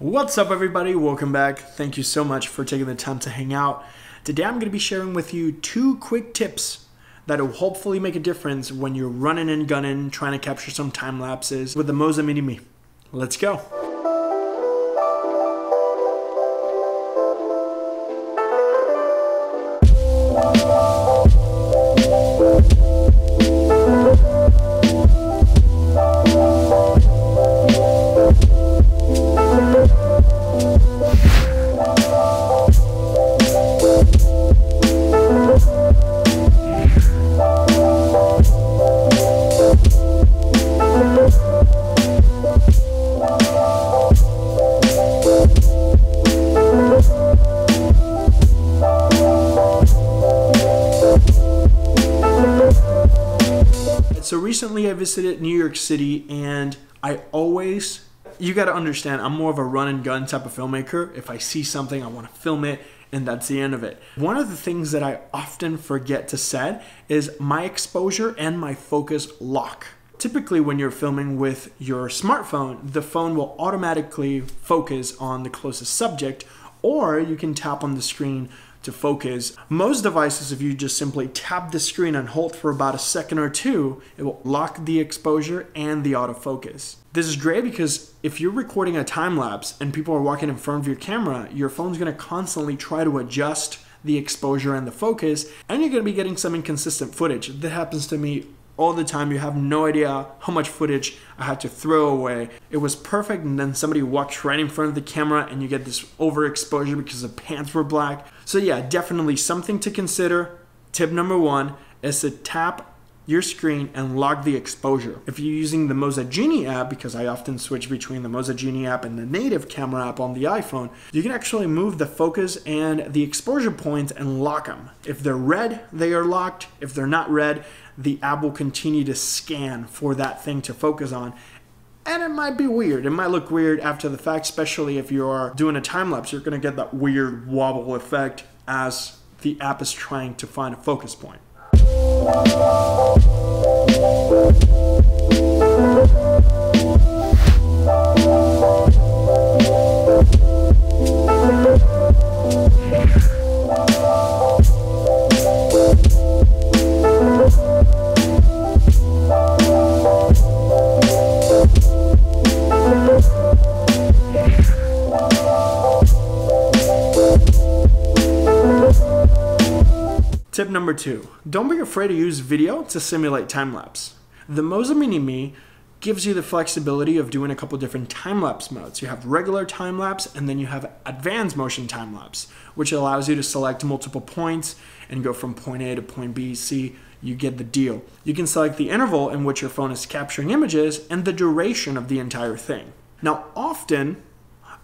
What's up everybody, welcome back. Thank you so much for taking the time to hang out. Today I'm going to be sharing with you 2 quick tips that will hopefully make a difference when you're running and gunning, trying to capture some time lapses with the Moza Mini-MI. Let's go. So recently I visited New York City, and you gotta understand, I'm more of a run and gun type of filmmaker. If I see something, I wanna film it, and that's the end of it. One of the things that I often forget to set is my exposure and my focus lock. Typically when you're filming with your smartphone, the phone will automatically focus on the closest subject, or you can tap on the screen to focus. Most devices, if you just simply tap the screen and hold for about a second or two, it will lock the exposure and the autofocus. This is great because if you're recording a time lapse and people are walking in front of your camera, your phone's gonna constantly try to adjust the exposure and the focus, and you're gonna be getting some inconsistent footage. That happens to me all the time. You have no idea how much footage I had to throw away. It was perfect, and then somebody walks right in front of the camera and you get this overexposure because the pants were black. So yeah, definitely something to consider. Tip number 1 is to tap your screen and lock the exposure. If you're using the Moza Genie app, because I often switch between the Moza Genie app and the native camera app on the iPhone, you can actually move the focus and the exposure points and lock them. If they're red, they are locked. If they're not red, the app will continue to scan for that thing to focus on. And it might be weird. It might look weird after the fact, especially if you're doing a time lapse. You're gonna get that weird wobble effect as the app is trying to find a focus point. Tip number 2, don't be afraid to use video to simulate time-lapse. The Moza Mini-MI gives you the flexibility of doing a couple different time-lapse modes. You have regular time-lapse, and then you have advanced motion time-lapse, which allows you to select multiple points and go from point A to point B, C. You get the deal. You can select the interval in which your phone is capturing images and the duration of the entire thing. Now, often,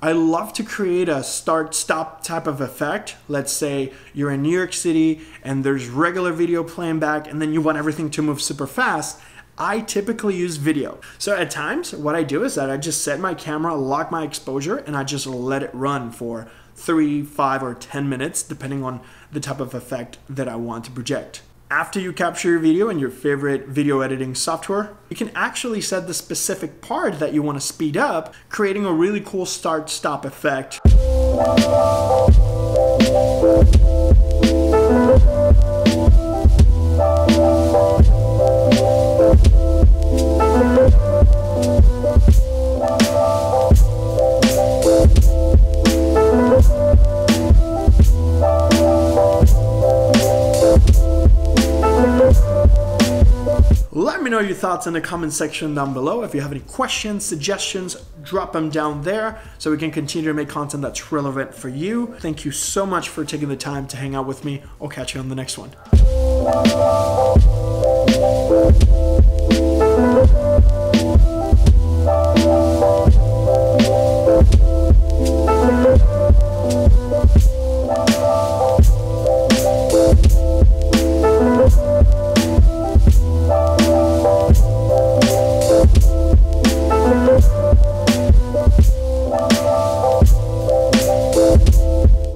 I love to create a start-stop type of effect. Let's say you're in New York City and there's regular video playing back, and then you want everything to move super fast. I typically use video. So at times, what I do is that I just set my camera, lock my exposure, and I just let it run for 3, 5, or 10 minutes, depending on the type of effect that I want to project. After you capture your video in your favorite video editing software, you can actually set the specific part that you want to speed up, creating a really cool start-stop effect. Let me know your thoughts in the comment section down below. If you have any questions, suggestions, drop them down there so we can continue to make content that's relevant for you. Thank you so much for taking the time to hang out with me. I'll catch you on the next one.